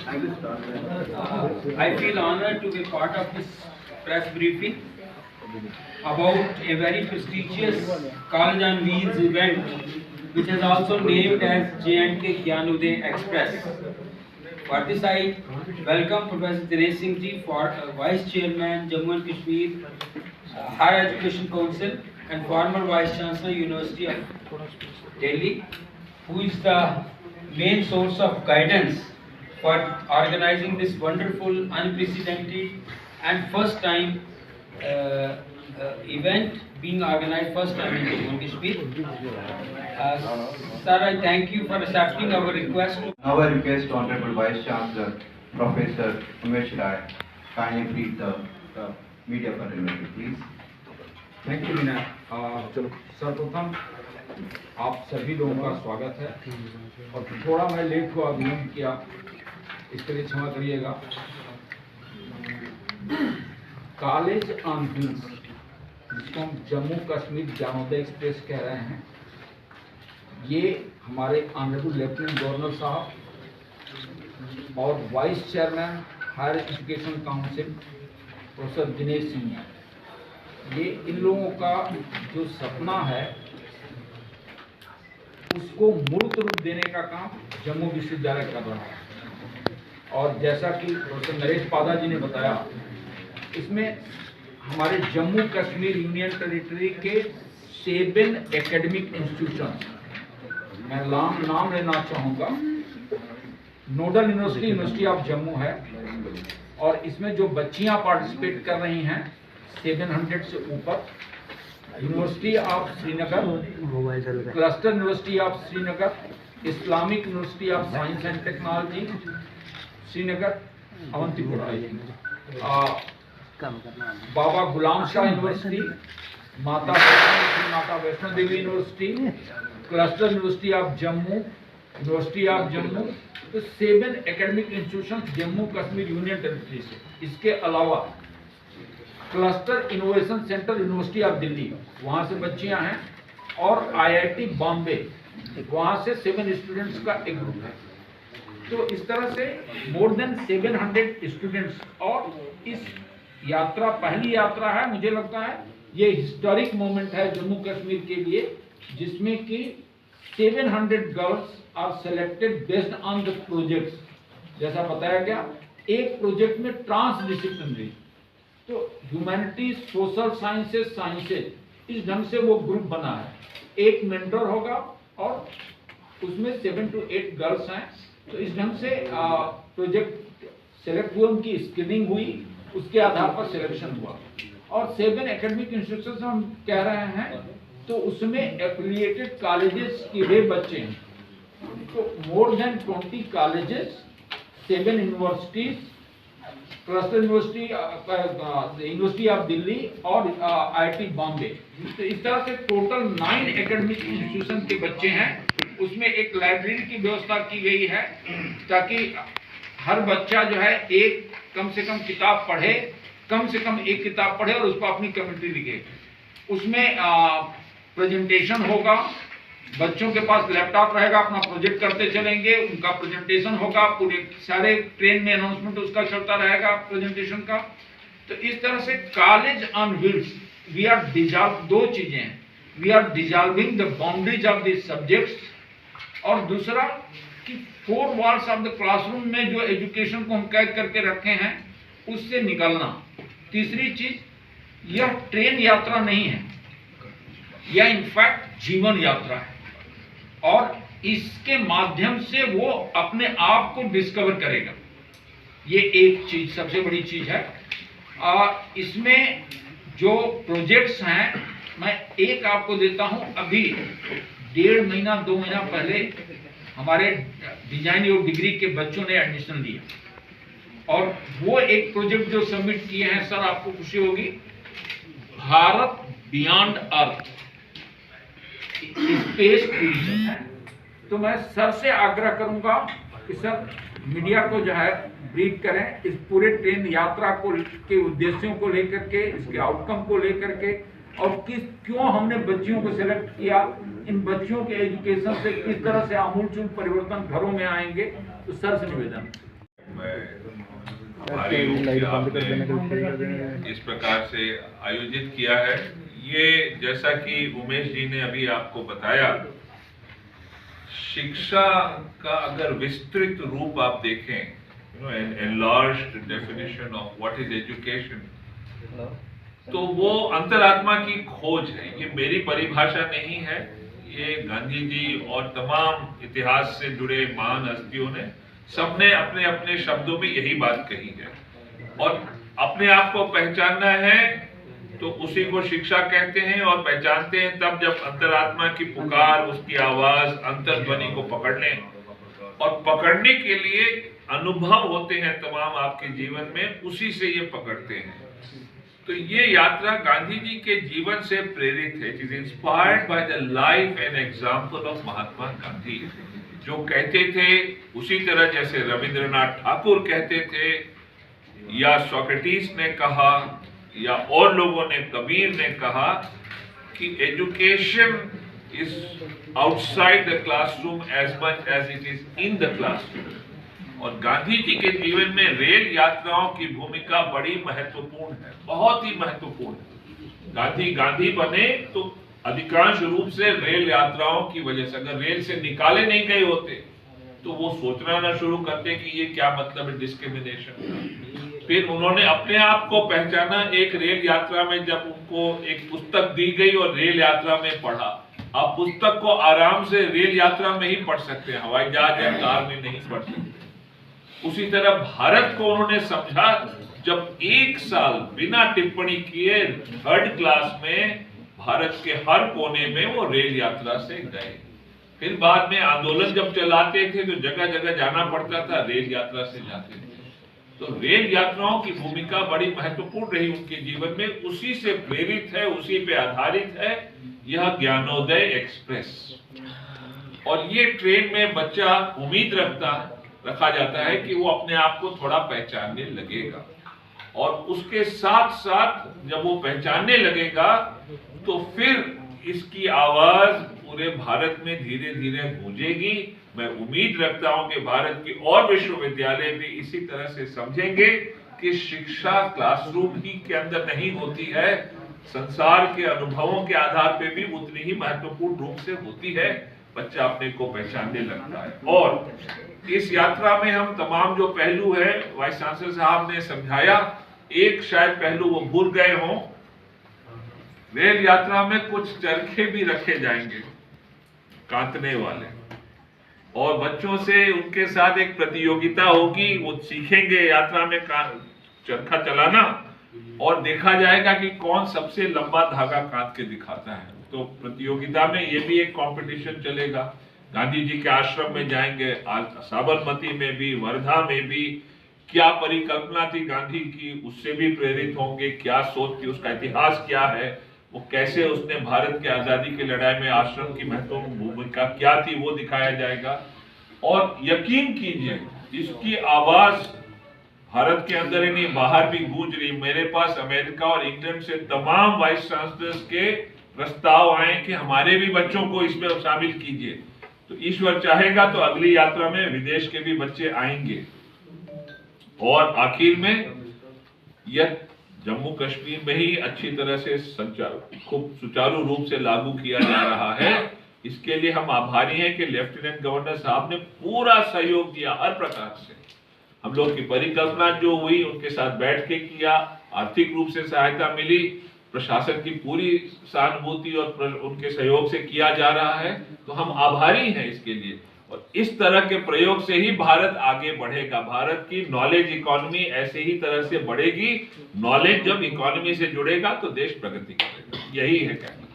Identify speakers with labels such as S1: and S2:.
S1: I feel honored to be part of this press briefing about a very prestigious College on Wheels event, which is also named as J&K Gyanuday Express. For this, I welcome Professor Dinesh Singh Ji, for Vice Chairman, Jammu and Kashmir Higher Education Council and former Vice Chancellor, University of Delhi, who is the main source of guidance for organizing this wonderful, unprecedented and first time event being organized first time in Jammu and Kashmir. Sir, I thank you for accepting our request.
S2: Now I request Honorable Vice Chancellor Professor Umesh Rai kindly brief the media fraternity, please.
S3: Thank you Vinay. सर्वप्रथम आप सभी लोगों का स्वागत है और थोड़ा मैं लेट हुआ, विलम्ब किया, इसके लिए क्षमा करिएगा। कॉलेज ऑन व्हील्स, जिसको हम जम्मू कश्मीर ज्ञानोदय एक्सप्रेस कह रहे हैं, ये हमारे ऑनरेबल लेफ्टिनेंट गवर्नर साहब और vice chairman higher education council professor Dinesh Singh, ये इन लोगों का जो सपना है उसको मूर्त रूप देने का काम जम्मू विश्वविद्यालय कर रहा है। और जैसा कि प्रोफेसर नरेश पादा जी ने बताया, इसमें हमारे जम्मू कश्मीर यूनियन टेरिटरी के 7 एकेडमिक इंस्टीट्यूशन, मैं नाम लेना चाहूँगा। नोडल यूनिवर्सिटी ऑफ जम्मू है और इसमें जो बच्चियाँ पार्टिसिपेट कर रही हैं 700 से ऊपर, university of Srinagar, cluster university of Srinagar, Islamic university of science and technology Srinagar Awantipora, Baba Ghulam Shah university, Mata Vaishno Devi university, cluster university of Jammu, university of Jammu, तो 7 academic institution Jammu Kashmir union territory से। इसके अलावा cluster innovation centre university of Delhi, वहाँ से बच्चियाँ हैं, और आईआईटी बॉम्बे, वहाँ से 7 स्टूडेंट्स का एक ग्रुप है। तो इस तरह से मोर देन 700 स्टूडेंट्स, और इस यात्रा पहली यात्रा है, मुझे लगता है ये हिस्टोरिक मोमेंट है जम्मू कश्मीर के लिए, जिसमें कि 700 girls are selected based on the projects. जैसा बताया गया, एक प्रोजेक्ट में ट्रांसडिसिप्लिनरी, तो ह्यूमैनिटीज, सोशल साइंसेज, इस ढंग से वो ग्रुप बना है। एक मेंटर होगा और उसमें 7 to 8 गर्ल्स हैं। तो इस ढंग से प्रोजेक्ट सेलेक्ट हुए, उनकी स्क्रीनिंग हुई, उसके आधार पर सिलेक्शन हुआ। और 7 एकेडमिक इंस्टीट्यूशन हम कह रहे हैं, तो उसमें एफिलिएटेड कॉलेजेस के भी बच्चे हैं। तो more than 20 colleges, 7 universities, cluster university of Delhi और आईआईटी बॉम्बे, तो इस तरह से टोटल 9 एकेडमिक इंस्टीट्यूशन के बच्चे हैं। उसमें एक लाइब्रेरी की व्यवस्था की गई है ताकि हर बच्चा जो है एक कम से कम किताब पढ़े, कम से कम एक किताब पढ़े और उस पर अपनी कमेंट्री लिखे। उसमें प्रेजेंटेशन होगा, बच्चों के पास लैपटॉप रहेगा, अपना प्रोजेक्ट करते चलेंगे, उनका प्रेजेंटेशन होगा, पूरे सारे ट्रेन में अनाउंसमेंट उसका चलता रहेगा प्रेजेंटेशन का। तो इस तरह से college on wheels, we are dissolve, 2 चीजें हैं, we are dissolving the boundaries of the subjects, और दूसरा कि 4 वॉल्स ऑफ द क्लासरूम में जो एजुकेशन को हम कैद करके रखे हैं उससे निकलना। तीसरी चीज, यह ट्रेन यात्रा नहीं है, यह इनफैक्ट जीवन यात्रा है, और इसके माध्यम से वो अपने आप को डिस्कवर करेगा। ये एक चीज, सबसे बड़ी चीज है। इसमें जो प्रोजेक्ट्स हैं, मैं एक आपको देता हूं। अभी 1.5 महीना 2 महीना पहले हमारे डिजाइन और डिग्री के बच्चों ने एडमिशन लिया, और वो एक प्रोजेक्ट जो सबमिट किए हैं, सर आपको खुशी होगी, भारत बियॉन्ड अर्थ स्पेस टूरिज्म है। तो मैं सर से आग्रह करूंगा कि सर मीडिया को जो है ब्रीफ करें इस पूरे ट्रेन यात्रा को के उद्देश्यों को लेकर के, इसके आउटकम को लेकर के, और क्यों हमने बच्चियों को सिलेक्ट किया, इन बच्चियों के एजुकेशन से किस तरह से आमूलचूल परिवर्तन घरों में आएंगे। तो सर से निवेदन।
S4: मैं आभारी हूँ कि आपने इस प्रकार से आयोजित किया है। ये जैसा कि उमेश जी ने अभी आपको बताया, शिक्षा का अगर विस्तृत रूप आप देखें, an enlarged definition of what is education, तो वो अंतरात्मा की खोज है। ये मेरी परिभाषा नहीं है, ये गांधी जी और तमाम इतिहास से जुड़े महान हस्तियों ने सबने अपने अपने शब्दों में यही बात कही है। और अपने आप को पहचानना है तो उसी को शिक्षा कहते हैं, और पहचानते हैं तब जब अंतरात्मा की पुकार, उसकी आवाज, अंतर्ध्वनि को पकड़ लें। और पकड़ने के लिए अनुभव होते हैं तमाम आपके जीवन में, उसी से ये पकड़ते हैं। तो ये यात्रा गांधी जी के जीवन से प्रेरित है। It is inspired by the life and example of Mahatma Gandhi. जो कहते थे उसी तरह जैसे रविंद्रनाथ ठाकुर कहते थे, या सोक्रेटिस ने कहा, या और लोगों ने, कबीर ने कहा कि education is outside the classroom as much as it is in the classroom. और गांधी जी के जीवन में रेल यात्राओं की भूमिका बड़ी महत्वपूर्ण है, बहुत ही महत्वपूर्ण है। गांधी बने तो अधिकांश रूप से रेल यात्राओं की वजह से। अगर रेल से निकाले नहीं गए होते तो वो सोचना ना शुरू करते कि ये क्या मतलब है डिस्क्रिमिनेशन। फिर उन्होंने अपने आप को पहचाना एक रेल यात्रा में, जब उनको एक पुस्तक दी गई और रेल यात्रा में पढ़ा। आप पुस्तक को आराम से रेल यात्रा में ही पढ़ सकते हैं, हवाई जहाज या कार में नहीं पढ़ सकते। उसी तरह भारत को उन्होंने समझा जब एक साल बिना टिप्पणी किए 3rd क्लास में भारत के हर कोने में वो रेल यात्रा से गए। फिर बाद में आंदोलन जब चलाते थे तो जगह जगह जाना पड़ता था, रेल यात्रा से जाते थे। तो रेल यात्राओं की भूमिका बड़ी महत्वपूर्ण रही उनके जीवन में। उसी से प्रेरित है, उसी पे आधारित है यह ज्ञानोदय एक्सप्रेस। और ये ट्रेन में बच्चा उम्मीद रखा जाता है कि वो अपने आप को थोड़ा पहचानने लगेगा, और उसके साथ साथ जब वो पहचानने लगेगा तो फिर इसकी आवाज पूरे भारत में धीरे धीरे गूंजेगी। मैं उम्मीद रखता हूं कि भारत के और विश्वविद्यालय भी इसी तरह से समझेंगे कि शिक्षा क्लासरूम ही के अंदर नहीं होती है, संसार के अनुभवों के आधार पे भी उतनी ही महत्वपूर्ण रूप से होती है। बच्चा अपने को पहचानने लगता है। और इस यात्रा में हम तमाम जो पहलू है वाइस चांसलर साहब ने समझाया, एक शायद पहलू वो भूल गए हों, रेल यात्रा में कुछ चरखे भी रखे जाएंगे काटने वाले, और बच्चों से उनके साथ एक प्रतियोगिता होगी। वो सीखेंगे यात्रा में चरखा चलाना, और देखा जाएगा कि कौन सबसे लंबा धागा काट के दिखाता है। तो प्रतियोगिता में ये भी एक कंपटीशन चलेगा। गांधी जी के आश्रम में जाएंगे, साबरमती में भी, वर्धा में भी। क्या परिकल्पना थी गांधी की, उससे भी प्रेरित होंगे। क्या सोच थी, उसका इतिहास क्या है, वो कैसे उसने भारत की आजादी की लड़ाई में आश्रम की महत्वपूर्ण भूमिका क्या थी, वो दिखाया जाएगा। और यकीन कीजिए इसकी आवाज भारत के अंदर ही नहीं बाहर भी गूंज रही। मेरे पास अमेरिका और इंग्लैंड से तमाम वाइस चांसलर्स के प्रस्ताव आए कि हमारे भी बच्चों को इसमें शामिल कीजिए। तो ईश्वर चाहेगा तो अगली यात्रा में विदेश के भी बच्चे आएंगे। और आखिर में यह जम्मू कश्मीर में ही अच्छी तरह से खूब सुचारू रूप से लागू किया जा रहा है। इसके लिए हम आभारी हैं कि लेफ्टिनेंट गवर्नर साहब ने पूरा सहयोग दिया हर प्रकार से। हम लोग की परिकल्पना जो हुई उनके साथ बैठ के किया, आर्थिक रूप से सहायता मिली, प्रशासन की पूरी सहानुभूति और उनके सहयोग से किया जा रहा है। तो हम आभारी हैं इसके लिए। और इस तरह के प्रयोग से ही भारत आगे बढ़ेगा। भारत की नॉलेज इकोनॉमी ऐसे ही तरह से बढ़ेगी। नॉलेज जब इकोनॉमी से जुड़ेगा तो देश प्रगति करेगा। यही है कहना।